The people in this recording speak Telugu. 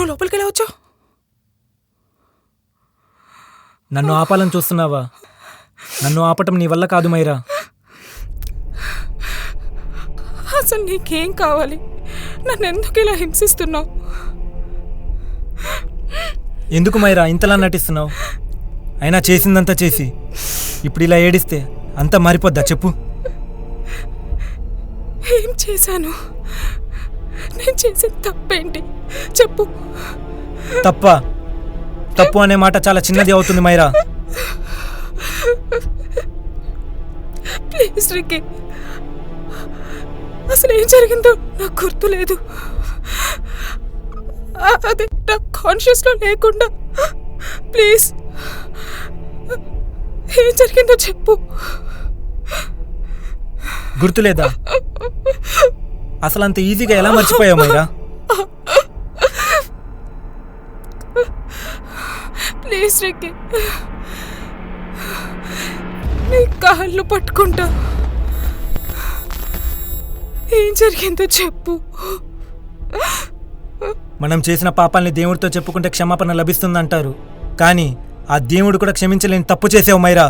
నువ్వు లోపలికి ఎలా వచ్చావు? నన్ను ఆపాలని చూస్తున్నావా? నన్ను ఆపటం నీ వల్ల కాదు మైరా. అసలు నీకేం కావాలి? నన్ను ఎందుకు ఇలా హింసిస్తున్నావు? ఎందుకు మైరా ఇంతలా నటిస్తున్నావు? అయినా చేసిందంతా చేసి ఇప్పుడు ఇలా ఏడిస్తే అంతా మారిపోద్దా చెప్పు? ఏం చేశాను? నేను చేసిన తప్పేంటి చెప్పు. తప్పు అనే మాట చాలా చిన్నది అవుతుంది మైరా. ప్లీజ్ రిక్కీ, అసలు ఏం జరిగిందో నాకు గుర్తులేదు. అదే నా కాన్షియస్లో లేకుండా. ప్లీజ్ ఏం జరిగిందో చెప్పు. గుర్తులేదా? అసలు అంత ఈజీగా ఎలా మర్చిపోయావు మైరా? ప్లీజ్ రిక్కీ, నీ కాళ్ళు పట్టుకుంటా. ఏం జరిగిందో చెప్పు. మనం చేసిన పాపాల్ని దేవుడితో చెప్పుకుంటే క్షమాపణ లభిస్తుందంటారు, కానీ ఆ దేవుడు కూడా క్షమించలేని తప్పు చేసావు మైరా.